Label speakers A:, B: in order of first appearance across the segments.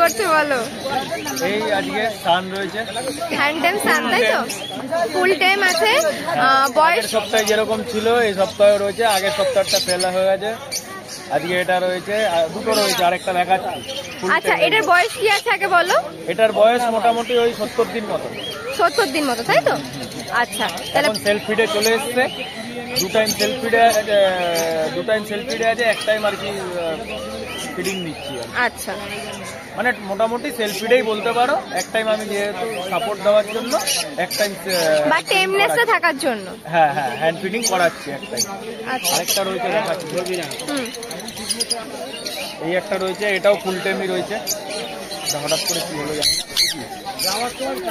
A: করছে বলো?
B: এই আজকে সান রয়েছে,
A: হ্যান্ড টাইম সান, তাই তো? ফুল টাইম আছে। বয়স
B: সপ্তাহে যেরকম ছিল এই সপ্তাহে রয়েছে, আগের সপ্তাহটা ফেলা হয়ে গেছে, আজকে এটা রয়েছে, দুটো রয়েছে, আরেকটা দেখাচ্ছি।
A: আচ্ছা, এটার বয়স কি আছে আগে বলো?
B: এটার বয়স মোটামুটি ওই 70 দিন মতো।
A: 70 দিন মতো, তাই তো? আচ্ছা, তাহলে
B: সেলফ ফিডে চলে এসছে। দু টাইম সেলফ ফিডে আছে, এক টাইম আর কি ফিডিং নিচ্ছি।
A: আচ্ছা,
B: মানে মোটামুটি সেলফ ফিডেই বলতে পারো। এক টাইম আমি যেহেতু সাপোর্ট দেওয়ার জন্য, এক টাইম
A: বা টেমনেসটা থাকার জন্য,
B: হ্যাঁ হ্যাঁ হ্যান্ড ফিডিং করাচ্ছি এক টাইম।
A: আচ্ছা,
B: আরেকটা রয়েছে দেখাচ্ছি। এই একটা রয়েছে, এটাও ফুল টেমই রয়েছে। হঠাৎ করে কি হলো জানি,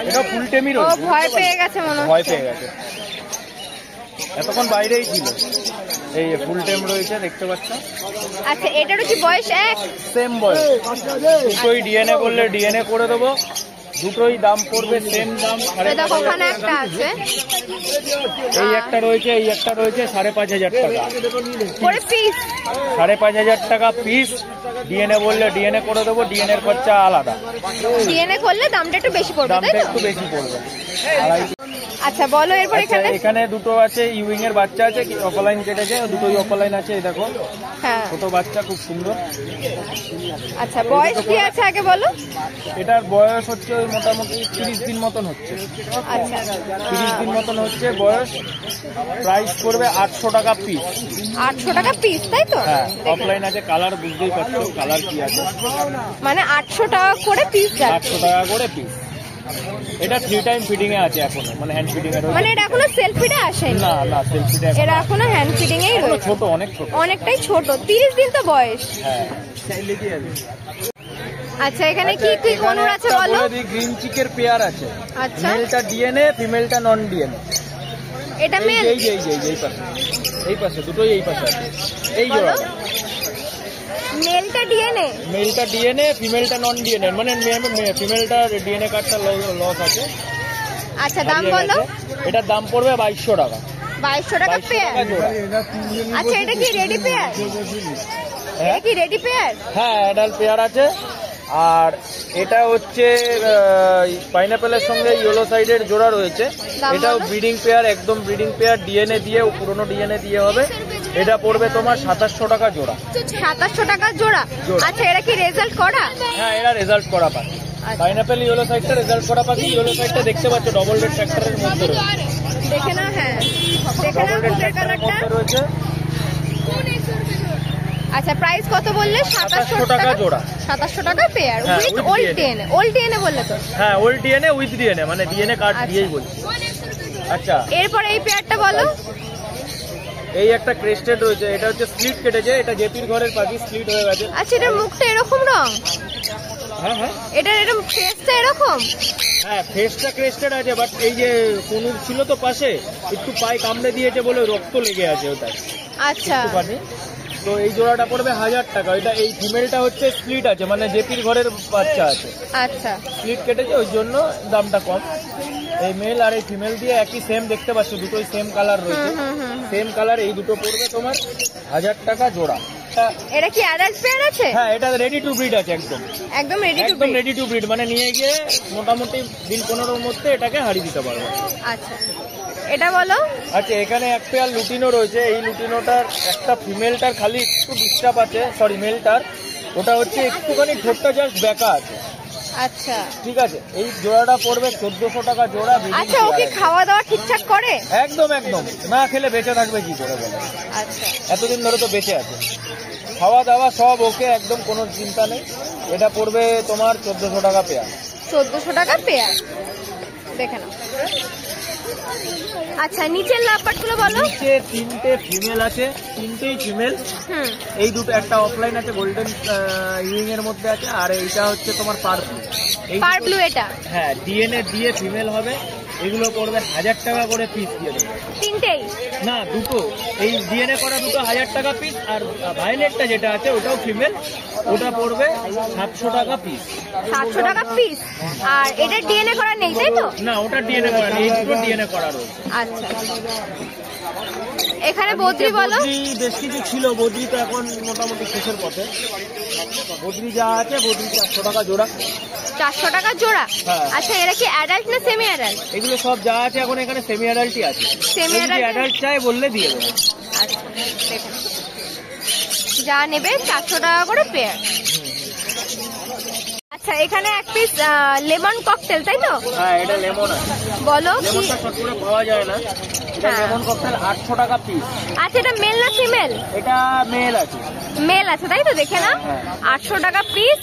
B: এটাও ফুল টেমই রয়েছে।
A: ভয় পেয়ে গেছে মনে হয়,
B: ভয় পেয়ে গেছে, এতক্ষণ বাইরেই ছিল। এই ফুল টেম রয়েছে, দেখতে পাচ্ছ।
A: আচ্ছা, এটারও কি বয়স এক?
B: সেম বয়স, দুটোই ডিএনএ করলে ডিএনএ করে দেবো, দুটোই দাম পড়বে সেম দাম।
A: ওখানে একটা আছে,
B: এই একটা রয়েছে, এই একটা রয়েছে 5,500 টাকা
A: করে পিস।
B: 5,500 টাকা পিস। ডিএনএ বললে ডিএনএ করে দেবো, ডিএনএ এর খরচা আলাদা।
A: ডিএনএ করলে দামটা একটু বেশি পড়বে,
B: দামটা একটু বেশি পড়বে।
A: আচ্ছা বলো, এরপর
B: এখানে দুটো আছে, ইউইং এর বাচ্চা আছে, অফলাইন কেটেছে, দুটোই অফলাইন আছে। এই দেখো,
A: হ্যাঁ,
B: ছোট বাচ্চা, খুব সুন্দর।
A: আচ্ছা, বয়স কি আছে আগে বলো?
B: এটার বয়স হচ্ছে মোটামুটি 30 দিন মতন হচ্ছে।
A: আচ্ছা,
B: 30 দিন মতন হচ্ছে বয়স। প্রাইস করবে 800 টাকা পিস।
A: 800 টাকা পিস, তাই তো?
B: হ্যাঁ, অফলাইন আছে, কালার বুঝতেই পারছো কালার কি আছে।
A: মানে 800 টাকা করে পিস যাচ্ছে।
B: 800 টাকা করে পিস। এটা 3 টাইম ফিডিং এ আছে এখনো, মানে হ্যান্ড ফিডিং এর।
A: মানে এটা এখনো সেলফ ফিডে আসেনি?
B: না না, সেলফ ফিডে
A: এটা এখনো হ্যান্ড ফিডিং এই রয়েছে।
B: ছোট, অনেক ছোট,
A: অনেকটাই ছোট। 30 দিন তো বয়স।
B: হ্যাঁ।
A: আচ্ছা, এখানে কি কি কোনর আছে বলো?
B: গ্রিন চিকের পেয়ার আছে।
A: আচ্ছা,
B: মেলটা ডিএনএ, ফিমেলটা নন ডিএনএ।
A: এটা মেল?
B: এই পাশে দুটোই এই পাশে আছে। এই জোড়া
A: মেলটা ডিএনএ,
B: মেলটা ডিএনএ, ফিমেলটা নন ডিএনএ, মানে ফিমেলটা ডিএনএ কার্ডটা লস আছে।
A: আচ্ছা, দাম বলো?
B: এটার দাম পড়বে 2200 টাকা।
A: 2200 টাকা পেয়ার। আচ্ছা, এটা কি রেডি পেয়ার? এটা কি রেডি পেয়ার?
B: হ্যাঁ, অ্যাডাল্ট পেয়ার আছে। আর এটা হচ্ছে পাইনাপেলের সঙ্গে ইয়েলো সাইডের জোড়া রয়েছে। এটাও ব্রিডিং পেয়ার, একদম ব্রিডিং পেয়ার, ডিএনএ দিয়ে, পুরনো ডিএনএ দিয়ে হবে। এটা পড়বে তোমার 2700 টাকা জোড়া।
A: 2700 টাকা জোড়া। আচ্ছা, এরা কি রেজাল্ট করা?
B: হ্যাঁ, এরা রেজাল্ট করা পাখি। পাইনাপেল ইয়েলো সাইডটা রেজাল্ট করা পাখি। ইয়েলো সাইডটা দেখতে পাচ্ছ ডবল রেড ট্র্যাক্টরের মধ্যে রয়েছে।
A: দেখে না, হ্যাঁ দেখে না, ফুলের কালারটা
B: রয়েছে।
A: আচ্ছা, প্রাইস কত বললে? 2700 টাকা জোড়া। 2700 টাকা pair with old DNA. Old DNA বললে তো?
B: হ্যাঁ, ওল্ড ডিএনএ উইথ ডিএনএ, মানে ডিএনএ কার্ড দিয়েই বলছি। আচ্ছা,
A: এরপর এই পেয়ারটা বলো।
B: এই একটা ক্রেস্টেড রয়েছে, এটা হচ্ছে স্প্লিট কেটেছে, এটা জেপির ঘরের পাখি, স্প্লিট হয়ে গেছে।
A: আচ্ছা, এটার মুখটা এরকম রং?
B: হ্যাঁ হ্যাঁ,
A: এটার এরকম ফেসটা এরকম?
B: হ্যাঁ, ফেসটা ক্রেস্টেড আছে, বাট এই যে কোনুর ছিল তো পাশে, একটু পায়ে কামড়ে দিয়েছে বলে রক্ত লেগে আছে ওটা।
A: আচ্ছা,
B: তো এই জোড়াটা পড়বে 1000 টাকা। এটা এই ফিমেলটা হচ্ছে স্প্লিট আছে, মানে জেপির ঘরের বাচ্চা আছে।
A: আচ্ছা,
B: স্প্লিট কেটেছে, ওই জন্য দামটা কম। এই মেল আর এই ফিমেল দিয়ে একই সেম দেখতে পাচ্ছ, দুটোই সেম কালার রয়েছে, সেম কালার। এই দুটো পড়বে তোমার 1000 টাকা জোড়া।
A: এটা কি অ্যাডাল্ট পেয়ার আছে?
B: হ্যাঁ, এটা রেডি টু ব্রিড আছে, একদম
A: একদম
B: রেডি টু ব্রিড, মানে নিয়ে গিয়ে মোটামুটি দিন 15-র মধ্যে এটাকে হারিয়ে দিতে পারবে।
A: আচ্ছা, এটা বলো।
B: আচ্ছা, এখানে এক পেয়ার লুটিনো রয়েছে। এই লুটিনোটার একটা ফিমেলটার খালি একটু ডিস্টার্ব আছে, সরি মেলটার, ওটা হচ্ছে একটুখানি ঠোঁটটা জাস্ট বেঁকা আছে।
A: আচ্ছা,
B: ঠিক আছে। এই জোড়াটা পড়বে 1400 টাকা জোড়া।
A: আচ্ছা, ও কি খাওয়া দাওয়া ঠিকঠাক করে?
B: একদম একদম, না খেলে বেঁচে থাকবে কি করে বলো?
A: আচ্ছা,
B: এতদিন ধরে তো বেঁচে আছে, খাওয়া দাওয়া সব ওকে, একদম কোনো চিন্তা নেই। এটা পড়বে তোমার 1400 টাকা পেয়ার।
A: 1400 টাকা পেয়ার, দেখে নাও। আচ্ছা, নিচের লাভবার্ড গুলো বলো।
B: নিচে 3টে ফিমেল আছে, 3টেই ফিমেল। এই দুটো, একটা অফলাইন আছে, গোল্ডেন ইউইং এর মধ্যে আছে, আর এইটা হচ্ছে তোমার পার্পল।
A: পার ব্লু এটা?
B: হ্যাঁ, ডিএনএ দিয়ে ফিমেল হবে। এগুলো পড়বে 1000 টাকা করে পিস দিয়ে দেবো।
A: তিনটেই
B: না, দুটো। এই ডিএনএ করা দুটো 1000 টাকা পিস, আর ভায়োলেটটা যেটা আছে ওটাও ফিমেল, ওটা পড়বে 700 টাকা পিস।
A: 700 টাকা পিস। আর এটা ডিএনএ করা নেই তাই তো?
B: না, ওটা ডিএনএ করা নেই, এই দুটো ডিএনএ করা রয়েছে।
A: আচ্ছা, এখানে বদ্রি বলো।
B: বদ্রি বেশ কিছু ছিল, বদ্রি তো এখন মোটামুটি শেষের পথে। বদ্রি যা আছে, বদ্রি 400 টাকা জোড়া।
A: 400 টাকা জোড়া।
B: হ্যাঁ।
A: আচ্ছা, এরা কি অ্যাডাল্ট না সেমি অ্যাডাল্ট?
B: এগুলো সব যা আছে এখন এখানে সেমি অ্যাডাল্টই আছে।
A: সেমি
B: অ্যাডাল্ট চাই বললে দিয়ে দেবো।
A: আচ্ছা, দেখুন যা নেবে 400 টাকা করে পেয়ার। আচ্ছা, এখানে এক পিস লেমন ককটেল তাই তো?
B: হ্যাঁ, এটা লেমন আছে।
A: বলো কি?
B: লেমনটা শর্ট করে পাওয়া যায় না, এটা
A: হ্যাঁ।
B: লেমন ককটেল 800 টাকা পিস।
A: আচ্ছা, এটা মেল না ফিমেল?
B: এটা মেল আছে।
A: মেল আছে তাই তো, দেখে না।
B: হ্যাঁ।
A: 800 টাকা পিস।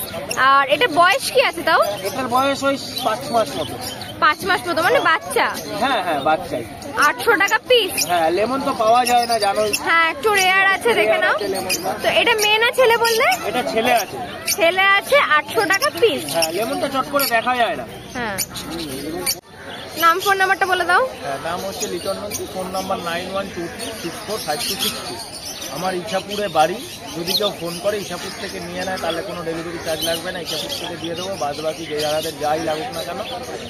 A: আর এটা বয়স কি আছে তাও?
B: এটার বয়স ওই 5 মাস মতো।
A: 5 মাস মতো, মানে বাচ্চা।
B: হ্যাঁ হ্যাঁ, বাচ্চাই।
A: 800 টাকা পিস।
B: হ্যাঁ, লেমন তো পাওয়া যায় না জানোই।
A: হ্যাঁ, একটু রেয়ার আছে, দেখে নাও। তো এটা মেয়ে না ছেলে বললে?
B: এটা ছেলে আছে।
A: ছেলে আছে, 800 টাকা পিস।
B: হ্যাঁ, লেমনটা চট করে দেখা যায় না।
A: হ্যাঁ। নাম ফোন নাম্বারটা বলে দাও।
B: নাম হচ্ছে লিটন নন্দী, ফোন নাম্বার 9123645262। আমার ইছাপুরে বাড়ি, যদি কেউ ফোন করে ইছাপুর থেকে নিয়ে নেয় তাহলে কোনো ডেলিভারি চার্জ লাগবে না, ইছাপুর থেকে দিয়ে দেবো। বাদ বাকি যে যাদের যাই লাগুক না কেন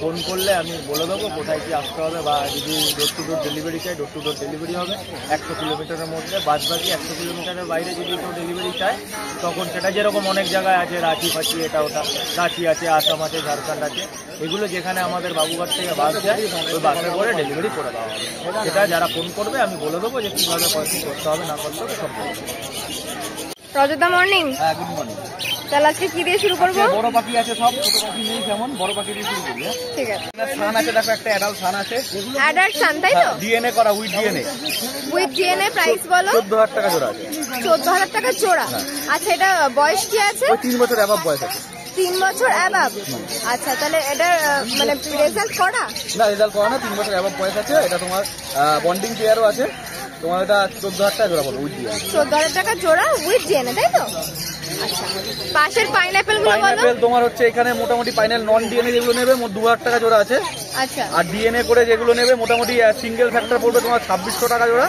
B: ফোন করলে আমি বলে দেবো কোথায় কি আসতে হবে, বা যদি ডোর টু ডোর ডেলিভারি চাই ডোর টু ডোর ডেলিভারি হবে 100 কিলোমিটারের মধ্যে। বাদ বাকি 100 কিলোমিটারের বাইরে যদি কেউ ডেলিভারি চায় তখন সেটা যেরকম অনেক জায়গায় আছে, রাঁচি ফাঁচি এটা ওটা, রাঁচি আছে, আসাম আছে, ঝাড়খণ্ড আছে, এগুলো যেখানে আমাদের বাবুঘাট থেকে বাস যায় ওই বাসে করে ডেলিভারি করে দেওয়া হবে। সেটা যারা ফোন করবে আমি বলে দেবো যে কীভাবে কী করতে হবে না করতে হবে সব বলে দেবো।
A: রজতা মর্নিং।
B: হ্যাঁ, গুড মর্নিং।
A: তাহলে আজকে কি দিয়ে শুরু করবো?
B: বড় পাখি আছে, সব ছোট পাখি নেই, যেমন বড় পাখি দিয়ে শুরু করি।
A: ঠিক আছে।
B: সান আছে, দেখো একটা অ্যাডাল্ট সান আছে।
A: অ্যাডাল্ট সান তাই তো?
B: ডিএনএ করা, with DNA.
A: With DNA price বলো।
B: 14,000 টাকা জোড়া আছে।
A: 14,000 টাকা জোড়া। আচ্ছা, এটা বয়স কি আছে?
B: ওই 3 বছর অ্যাবাভ বয়স আছে।
A: 3 বছর অ্যাবাভ। আচ্ছা, তাহলে এটা মানে রেজাল্ট করা?
B: না, রেজাল্ট করা না, 3 বছর অ্যাবাভ বয়স আছে। এটা তোমার বন্ডিং পেয়ারও আছে। তোমার এটা 14,000 টাকা জোড়া পড়বে উইথ ডিএনএ।
A: 14,000 টাকা জোড়া উইথ ডিএনএ তাই তো? আচ্ছা, পাশের পাইনাপেল গুলো বলো।
B: পাইনাপেল তোমার হচ্ছে এখানে মোটামুটি পাইনাপেল নন ডিএনএ যেগুলো নেবে 2,000 টাকা জোড়া আছে।
A: আচ্ছা।
B: আর ডিএনএ করে যেগুলো নেবে মোটামুটি সিঙ্গেল ফ্যাক্টর পড়বে তোমার 2600 টাকা জোড়া।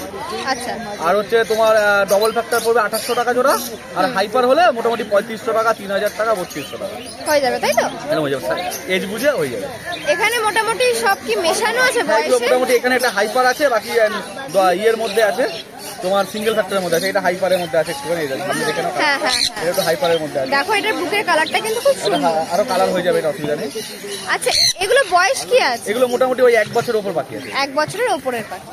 A: আচ্ছা।
B: আর হচ্ছে তোমার ডবল ফ্যাক্টর পড়বে 2800 টাকা জোড়া। আর হাইপার হলে মোটামুটি 3500 টাকা, 3,000 টাকা, 3200 টাকা
A: হয়ে যাবে তাই তো?
B: হয়ে যাবে, এজ বুঝে হয়ে যাবে।
A: এখানে মোটামুটি সব কি মেশানো আছে বয়সে?
B: মোটামুটি এখানে একটা হাইপার আছে, বাকি ইয়ের মধ্যে আছে তোমার সিঙ্গেল ফ্যাক্টরের মধ্যে আছে। এটা হাইপারের মধ্যে আছে, একটুখানি সামনে দেখে নাও।
A: হ্যাঁ হ্যাঁ,
B: এটা তো হাইপারের মধ্যে আছে।
A: দেখো, এটার বুকের কালারটা কিন্তু খুব সুন্দর।
B: আরো কালার হয়ে যাবে, এটা অসুবিধা নেই।
A: আচ্ছা, এগুলো বয়স কি আছে?
B: এগুলো মোটামুটি ওই 1 বছরের উপর বাকি আছে।
A: 1 বছরের উপরের পাখি।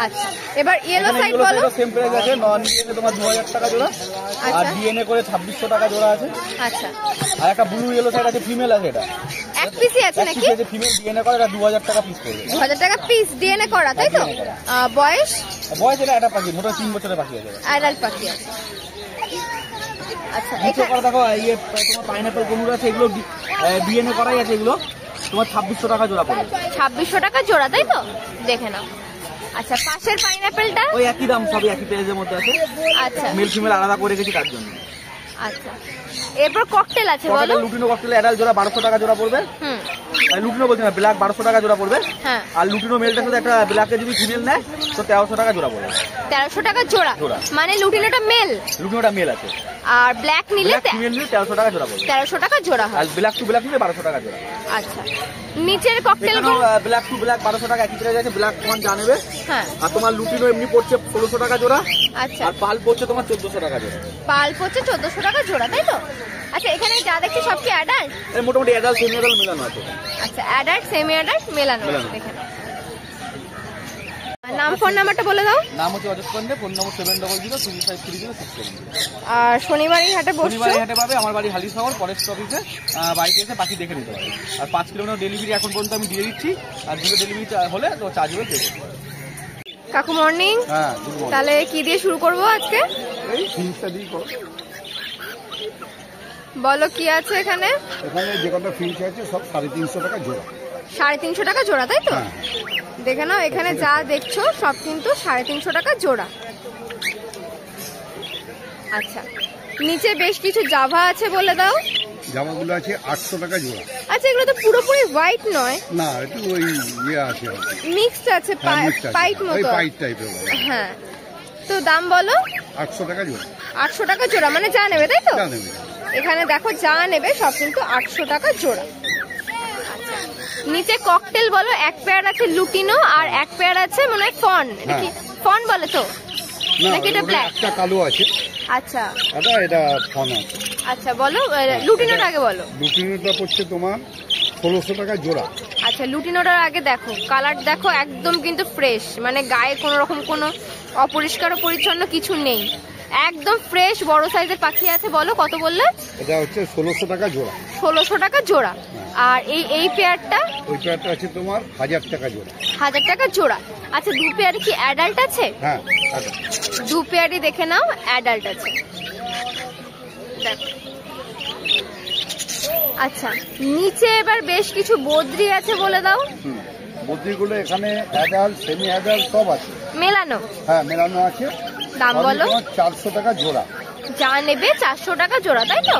A: আচ্ছা, এবার ইয়েলো সাইড বলো।
B: সেম প্রাইস আছে, নন ডিএনএ তোমার 2,000 টাকা জোড়া। আর
A: আচ্ছা।
B: ডিএনএ করে 2600 টাকা জোড়া আছে।
A: আচ্ছা।
B: আর একটা ব্লু ইয়েলো সাইড আছে, ফিমেল আছে। এটা
A: এক পিসই আছে নাকি?
B: ফিমেল ডিএনএ করে, এটা 2,000 টাকা পিস পড়বে।
A: 2,000 টাকা পিস ডিএনএ করা তাই তো? বয়স?
B: বয়স এটা একটা পাখি, মোটামুটি 3 বছরের পাখি আছে।
A: অ্যাডাল্ট পাখি আছে। আচ্ছা,
B: নিচে করা দেখো, ইয়ে তোমার পাইনাপেল কোনুর আছে, এগুলো ডিএনএ করাই আছে। এগুলো তোমার 2600 টাকা জোড়া পড়বে।
A: 2600 টাকা জোড়া তাই তো? দেখে নাও। আচ্ছা, পাশের পাইনাপেলটা?
B: ওই একই দাম, সবই একই প্রাইসের মধ্যে আছে।
A: আচ্ছা।
B: মেল ফিমেল আলাদা করে গেছি তার জন্য।
A: আচ্ছা, এরপর ককটেল আছে বলো।
B: লুটিনো ককটেল অ্যাডাল্ট জোড়া 1200 টাকা জোড়া পড়বে।
A: হুম।
B: লুটিনো বলছি না, ব্ল্যাক 1200 টাকা জোড়া পড়বে।
A: হ্যাঁ।
B: আর লুটিনো মেলটার সাথে একটা ব্ল্যাকের যদি ফিমেল নেয় তো 1300 টাকা জোড়া পড়বে।
A: 1300 টাকা জোড়া?
B: জোড়া।
A: মানে লুটিনোটা মেল?
B: লুটিনোটা মেল আছে।
A: আর ব্ল্যাক নিলে
B: ফিমেল নিলে 1300 টাকা জোড়া পড়বে।
A: 1300 টাকা জোড়া হয়।
B: আর ব্ল্যাক টু ব্ল্যাক নিলে 1200 টাকা জোড়া।
A: আচ্ছা, নিচের ককটেল গুলো?
B: ব্ল্যাক টু ব্ল্যাক 1200 টাকা একই প্রাইস আছে। ব্ল্যাক তোমার জানবে।
A: হ্যাঁ।
B: আর তোমার লুটিনো এমনি পড়ছে 1600 টাকা জোড়া।
A: আচ্ছা।
B: আর পাল পড়ছে তোমার 1400 টাকা জোড়া।
A: পাল পড়ছে 1400 টাকা জোড়া তাই তো? আচ্ছা, এখানে যা দেখছি সব কি অ্যাডাল্ট?
B: এর মোটামুটি অ্যাডাল্ট সেমি অ্যাডাল্ট মেলানো আছে।
A: আচ্ছা, অ্যাডাল্ট সেমি অ্যাডাল্ট মেলানো আছে। দেখে নাও। নাম ফোন নাম্বারটা বলে দাও।
B: নাম হচ্ছে অজয় পান্ডে, ফোন নম্বর 7002530670।
A: আর শনিবার এই হাটে বসছো?
B: শনিবার হাটে পাবে। আমার বাড়ি হালিশহর, ফরেস্ট অফিসে। বাড়িতে এসে পাখি দেখে নিতে পারবে। আর 5 কিলোমিটার ডেলিভারি এখন পর্যন্ত আমি দিয়ে দিচ্ছি। আর দুটো ডেলিভারি হলে তো চার্জ হবে দেবো।
A: কাকু মর্নিং।
B: হ্যাঁ,
A: তাহলে কি দিয়ে শুরু করবো আজকে?
B: এই ফিন্সটা দিয়ে করো।
A: বলো কি আছে এখানে?
C: এখানে যে কটা ফিন্স আছে সব 350 টাকা জোড়া।
A: 350 টাকা জোড়া তাই তো? দেখে নাও, এখানে যা দেখছো সব কিন্তু 350 টাকা জোড়া। আচ্ছা, নিচে বেশ কিছু জাভা আছে, বলে দাও।
C: জামাগুলো আছে 800 টাকা জোড়া।
A: আচ্ছা, এগুলো তো পুরোপুরি হোয়াইট নয়,
C: না একটু ওই ইয়ে আছে,
A: মিক্সড আছে, পাইট
C: ওই
A: মতো।
C: পাইট টাইপের।
A: হ্যাঁ, তো দাম বলো।
C: 800 টাকা জোড়া।
A: 800 টাকা জোড়া, মানে যা নেবে তাই তো?
C: যা নেবে।
A: এখানে দেখো যা নেবে সব কিন্তু 800 টাকা জোড়া। নিচে ককটেল বলো, এক পেয়ার আছে লুটিনো আর এক পেয়ার আছে মনে হয় ফন, নাকি ফন বলে তো,
C: না
A: নাকি এটা ব্ল্যাক?
C: একটা কালো আছে,
A: আচ্ছা
C: এটা ফন আছে।
A: আচ্ছা, বলো লুটিনোটা আগে বলো।
C: লুটিনোটা পড়ছে তোমার 1600 টাকা জোড়া।
A: আচ্ছা, লুটিনোটার আগে দেখো, কালার দেখো একদম কিন্তু ফ্রেশ, মানে গায়ে কোনো রকম কোনো অপরিষ্কার পরিচ্ছন্ন কিছু নেই, একদম ফ্রেশ বড় সাইজের পাখি আছে। বলো কত বললে?
C: এটা হচ্ছে 1600 টাকা জোড়া।
A: 1600 টাকা জোড়া। আর এই পেয়ারটা?
C: ওই পেয়ারটা আছে তোমার 1000 টাকা জোড়া।
A: 1000 টাকা জোড়া। আচ্ছা, দু পেয়ার কি অ্যাডাল্ট আছে?
C: হ্যাঁ,
A: দু পেয়ারই দেখে নাও, অ্যাডাল্ট আছে। দেখো, আচ্ছা নিচে এবার বেশ কিছু বদ্রি আছে, বলে দাও।
C: বদ্রিগুলো এখানে অ্যাডাল্ট, সেমি অ্যাডাল্ট সব আছে।
A: মেলানো?
C: হ্যাঁ, মেলানো আছে।
A: দাম বলো।
C: 400 টাকা জোড়া।
A: যা নেবে 400 টাকা জোড়া, তাই তো?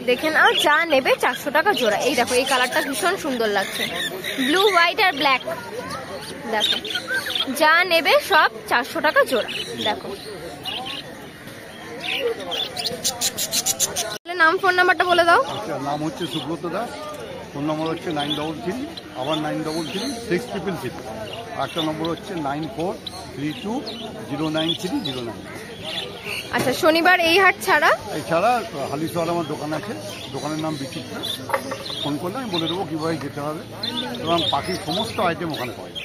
A: দেখে নাও, যা নেবে 400 টাকা জোড়া। এই দেখো, এই কালারটা ভীষণ সুন্দর লাগছে, ব্লু হোয়াইট আর ব্ল্যাক। দেখো, যা নেবে সব 400 টাকা জোড়া। দেখো, নাম ফোন নাম্বারটা বলে দাও।
C: নাম হচ্ছে সুব্রত দাস, ফোন নম্বর হচ্ছে 933, আবার 933-633, একটা নম্বর হচ্ছে 9432093009।
A: আচ্ছা, শনিবার এই হাট ছাড়া?
C: এছাড়া হালিশহর আমার দোকান আছে, দোকানের নাম বিচিত্রা। ফোন করলে আমি বলে দেবো কীভাবে যেতে হবে, এবং পাখির সমস্ত আইটেম ওখানে পাওয়া যায়।